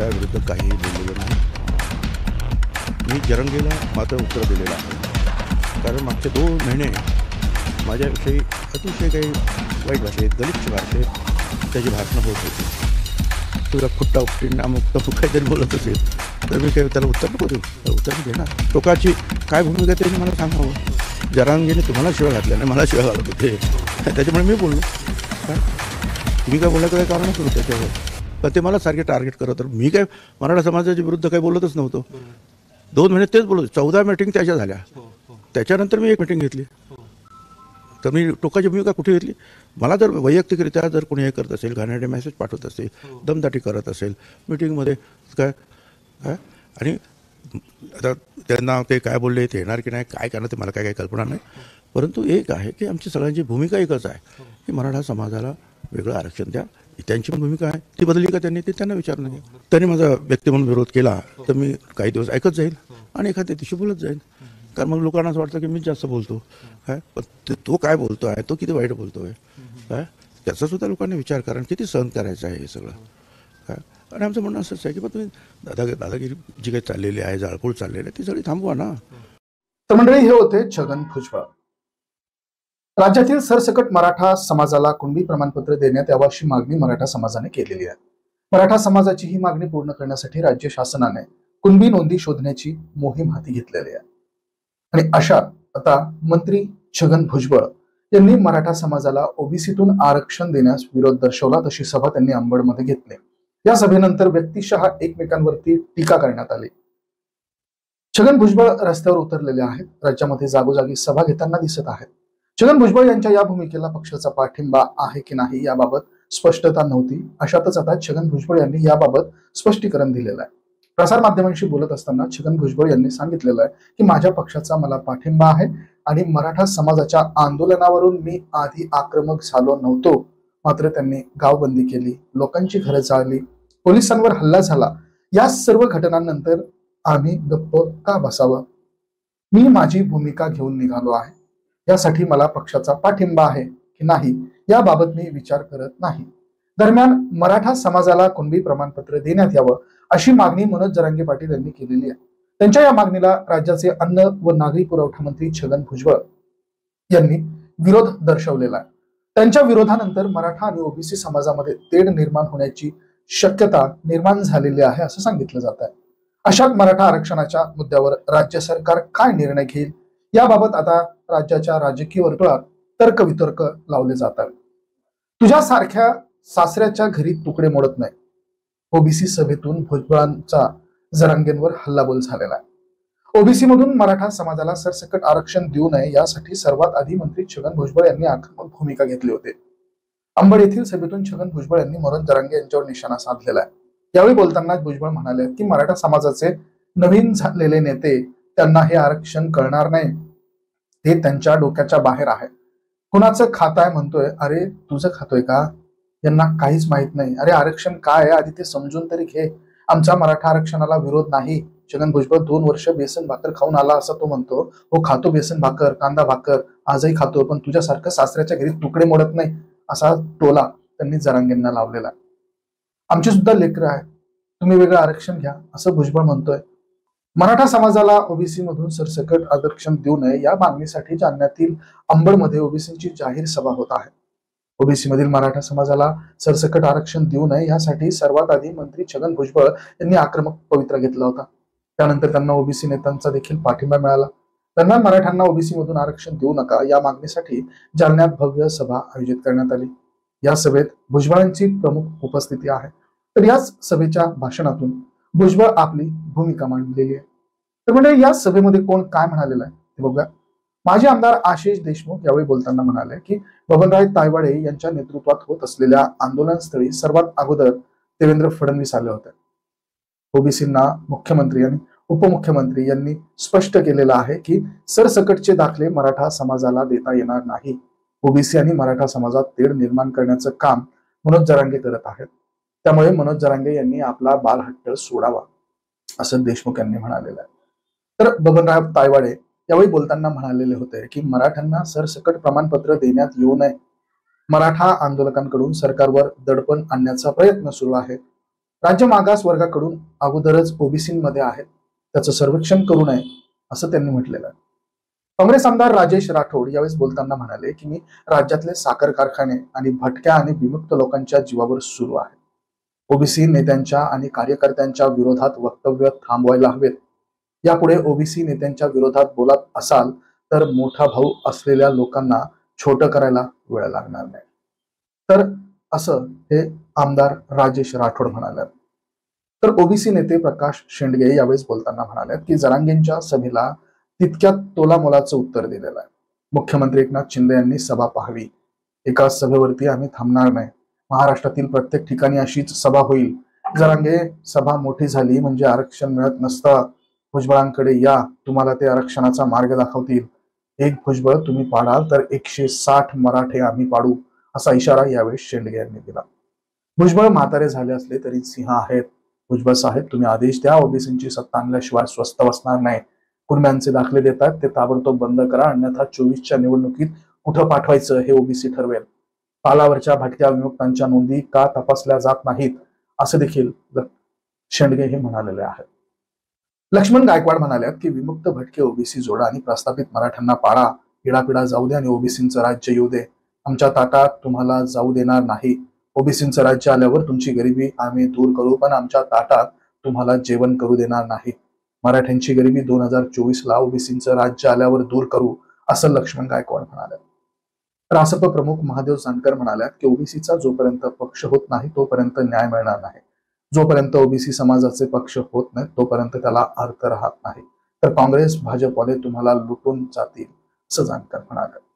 विरुद्ध काहीही बोललेलं नाही. मी जरंगेला मात्र उत्तर दिलेलं आहे. कारण मागचे 2 महिने माझ्याविषयी अतिशय काही वाईट भाषेत, गलिच्छ भाषेत त्याची भाषणं होत होती. तुला खुट्टा उपटींना अमुक तमुक काहीतरी बोलत असेल तर मी काही त्याला उत्तर नको देऊ. उत्तर मी देणार. टोकाची काय भूमिका त्यांनी मला सांगावं. जरांगेने तुम्हाला शिवाय घातल्या नाही, मला शिवाय घालत होते. त्याच्यामुळे मी बोललो. काय तुम्ही काय बोलायचं काय कारणच होतं त्याच्यावर. पण ते मला सारखे टार्गेट करत. तर मी काय मराठा समाजाच्या विरुद्ध काही बोलतच नव्हतो. 2 महिने तेच बोलत. 14 मीटिंग त्याच्या झाल्या. त्याच्यानंतर मी 1 मीटिंग घेतली. तर मी टोकाची भूमिका कुठे घेतली. मला जर वैयक्तिकरित्या जर कोणी हे करत असेल, घाणेरडे मेसेज पाठवत असेल, दमदाटी करत असेल मीटिंगमध्ये काय काय आणि आता त्यांना ते काय बोलले ते येणार की नाही काय करणार ते मला काय काही कल्पना नाही. परंतु एक आहे की आमची सगळ्यांची भूमिका एकच आहे की मराठा समाजाला वेगळं आरक्षण द्या. त्यांची पण भूमिका आहे. ती बदलली का त्यांनी ते त्यांना विचारणं घ्या. त्यांनी माझा व्यक्ती म्हणून विरोध केला तर मी काही दिवस ऐकत जाईल आणि एखाद्या दिवशी बोलत जाईल. कारण मग लोकांना असं वाटतं की मीच जास्त बोलतो. काय पण तो काय बोलतो आहे, तो किती वाईट बोलतो आहे काय त्याचासुद्धा लोकांनी विचार करा. किती सहन करायचं आहे हे सगळं काय. आणि आमचं म्हणणं असंच आहे की पण तुम्ही दादागिरी जी काही चाललेली आहे, जाळपोळ चाललेली आहे ती सगळी थांबवा ना. तर मंडळी, हे होते छगन भुजबळ. राज्यातील सरसकट मराठा समाजाला कुणबी प्रमाणपत्र देण्यात यावं अशी मागणी मराठा समाजाने केलेली आहे. मराठा समाजाची ही मागणी पूर्ण करण्यासाठी राज्य शासनाने कुणबी नोंदी शोधण्याची मोहीम हाती घेतलेली आहे. आणि अशा आता मंत्री छगन भुजबळ यांनी मराठा समाजाला ओबीसीतून आरक्षण देण्यास विरोध दर्शवला. तशी सभा त्यांनी अंबडमध्ये घेतली. या सभेनंतर व्यक्तिशः एकमेकांवरती टीका करण्यात आली. छगन भुजबळ रस्त्यावर उतरलेले आहेत. राज्यामध्ये जागोजागी सभा घेताना दिसत आहेत. छगन भुजबळ यांच्या या भूमिकेला पक्षाचा पाठिंबा आहे की नाही याबाबत स्पष्टता नव्हती. अशातच आता छगन भुजबळ यांनी याबाबत स्पष्टीकरण दिलेलं आहे. प्रसार माध्यमांशी बोलत असताना छगन भुजबळ यांनी सांगितलेलं आहे की माझ्या पक्षाचा मला पाठिंबा आहे आणि मराठा समाजाच्या आंदोलनावरून मी आधी आक्रमक झालो नव्हतो. मात्र त्यांनी गावबंदी केली, लोकांची घरं जाळली, पोलिसांवर हल्ला झाला. या सर्व घटनांनंतर आम्ही गप्प का बसावं. मी माझी भूमिका घेऊन निघालो आहे. यासाठी मला पक्षाचा पाठिंबा आहे की नाही याबाबत मी विचार करत नाही. दरम्यान मराठा समाजाला कुणबी प्रमाणपत्र देण्यात यावं अशी मागणी मनोज जरांगे पाटील यांनी केलेली आहे. त्यांच्या या मागणीला राज्याचे अन्न व नागरी पुरवठा मंत्री छगन भुजबळ यांनी विरोध दर्शवलेला आहे. त्यांच्या विरोधानंतर मराठा आणि ओबीसी समाजामध्ये तेढ निर्माण होण्याची शक्यता निर्माण झालेली आहे असं सांगितलं जात आहे. अशात मराठा आरक्षणाच्या मुद्द्यावर राज्य सरकार काय निर्णय घेईल याबाबत आता राज्याच्या राजकीय वर्तुळात तर्कवितर्क लावले जातात. तुझ्यासारख्या सासऱ्याच्या घरी तुकडे मोडत नाही. ओबीसी सभेतून भुजबळांचा जरांगेंवर हल्लाबोल झालेला आहे. ओबीसी मधून मराठा समाजाला सरसकट आरक्षण देऊ नये यासाठी सर्वात आधी मंत्री छगन भुजबळ यांनी आक्रमक भूमिका घेतली होती. अंबड येथील सभेतून छगन भुजबळ यांनी मनोज जरांगे यांच्यावर निशाणा साधलेला आहे. यावेळी बोलताना भुजबळ म्हणाले की मराठा समाजाचे नवीन झालेले नेते त्यांना हे आरक्षण कळणार नाही. ते त्यांच्या डोक्याच्या बाहेर आहे. कुणाचं खाताय म्हणतोय. अरे तुझं खातोय का. यांना काहीच माहित नाही. अरे आरक्षण काय आहे आधी ते समजून तरी घे. आमचा मराठा आरक्षणाला विरोध नाही. छगन भुजबळ 2 वर्ष बेसन भाकर खाऊन आला असं तो म्हणतो. हो खातो बेसन भाकर, कांदा भाकर आजही खातो. पण तुझ्यासारखं सासऱ्याच्या घरी तुकडे मोडत नाही असा टोला त्यांनी जरांगेंना लावलेला. आमची सुद्धा लेकरं आहे, तुम्ही वेगळं आरक्षण घ्या असं भुजबळ म्हणतोय. मराठा समाजाला ओबीसी मधून सरसकट आरक्षण देऊ नये या मागणीसाठी जालन्यातील अंबडमध्ये ओबीसींची जाहीर सभा होत आहे. ओबीसी मधील मराठा समाजाला सरसकट आरक्षण देऊ नये यासाठी सर्वात आधी मंत्री छगन भुजबळ यांनी आक्रमक पवित्रा घेतला होता. त्यानंतर त्यांना ओबीसी नेत्यांचा देखील पाठिंबा मिळाला. दरम्यान मराठ्यांना ओबीसी मधून आरक्षण देऊ नका या मागणीसाठी जालन्यात भव्य सभा आयोजित करण्यात आली. या सभेत भुजबळांची प्रमुख उपस्थिती आहे. तर याच सभेच्या भाषणातून भुजबळ आपली भूमिका मांडलेली आहे. तर म्हणजे या सभेमध्ये कोण काय म्हणालेलं आहे ते बघूया. माजी आमदार आशिष देशमुख यावेळी बोलताना म्हणाले की बबनराव तायवाडे यांच्या नेतृत्वात होत असलेल्या आंदोलनस्थळी सर्वात अगोदर देवेंद्र फडणवीस आले होते. ओबीसींना मुख्यमंत्री आणि उपमुख्यमंत्री यांनी स्पष्ट केलेलं आहे की सरसकटचे दाखले मराठा समाजाला देता येणार नाही. ओबीसी आणि मराठा समाजात तेढ निर्माण करण्याचं काम मनोज जरांगे करत आहेत. त्यामुळे मनोज जरांगे यांनी आपला बालहट्ट सोडावा असं देशमुख यांनी म्हणालेलं आहे. तर बबनराव तायवाडे यावेळी बोलताना म्हणालेले होते की मराठ्यांना सरसकट प्रमाणपत्र देण्यात येऊ नये. मराठा आंदोलकांकडून सरकारवर दडपण आणण्याचा प्रयत्न सुरू आहे. राज्य मागास वर्गाकडून अगोदरच ओबीसीमध्ये आहेत, त्याचं सर्वेक्षण करू नये असं त्यांनी म्हटलेलं आहे. काँग्रेस आमदार राजेश राठोड यावेळी बोलताना म्हणाले की मी राज्यातले साखर कारखाने आणि भटक्या आणि विमुक्त लोकांच्या जीवावर सुरू आहे. ओबीसी नेत्यांच्या आणि कार्यकर्त्यांच्या विरोधात वक्तव्य थांबवायला हवेत. यापुढे ओबीसी नेत्यांच्या विरोधात बोलत असाल तर मोठा भाऊ असलेल्या लोकांना छोटं करायला वेळ लागणार नाही. तर असं हे आमदार राजेश राठोड म्हणाले. तर ओबीसी नेते प्रकाश शेंडगे यावेळी बोलताना म्हणाले की जरांगेंच्या सभेला तितक्यात तोलामोलाचं उत्तर दिलेलं आहे. मुख्यमंत्री एकनाथ शिंदे यांनी सभा पाहावी. एका सभेवरती आम्ही थांबणार नाही. महाराष्ट्रातील प्रत्येक ठिकाणी अशीच सभा होईल. जरांगे सभा मोठी झाली म्हणजे आरक्षण मिळत नसतं. भुजबळांकडे या, तुम्हाला ते आरक्षणाचा मार्ग दाखवतील. एक भुजबळ तुम्ही पाडाल तर 160 मराठे आम्ही पाडू, असा इशारा यावेळी शेंडगे यांनी दिला. भुजबळ म्हातारे झाले असले तरी सिंह आहेत. भुजबळ साहेब, तुम्ही आदेश द्या. ओबीसींची सत्ता आणल्याशिवाय स्वस्त बसणार नाही. कुणब्यांचे दाखले देतात ते ताबडतोब बंद करा, अन्यथा 24च्या निवडणुकीत कुठं पाठवायचं हे ओबीसी ठरवेल. पालावरच्या भटक्या विमुक्तांच्या नोंदी का तपासल्या जात नाहीत असं देखील शेंडगे हे म्हणालेले आहेत. लक्ष्मण गायकवाड म्हणाल्यात की विमुक्त भटके ओबीसी जोडा आणि प्रस्थापित मराठ्यांना पाडा. पिढापिढा जाऊ दे आणि ओबीसींचं राज्य येऊ दे. आमच्या ताटात तुम्हाला जाऊ देणार नाही. ओबीसींचं राज्य आल्यावर तुमची गरिबी आम्ही दूर करू, पण आमच्या ताटात तुम्हाला जेवण करू देणार नाही. मराठ्यांची गरिबी 2024ला ओबीसींचं राज्य आल्यावर दूर करू, असं लक्ष्मण गायकवाड म्हणाले. रासप प्रमुख महादेव जानकर म्हणाल्यात की ओबीसीचा जोपर्यंत पक्ष होत नाही तोपर्यंत न्याय मिळणार नाही. जोपर्यंत ओबीसी समाजाचे पक्ष होत नाहीत तोपर्यंत त्याला अर्थ राहत नाही. तर काँग्रेस भाजपवाले तुम्हाला लुटून जातील, असं जानकर म्हणाले.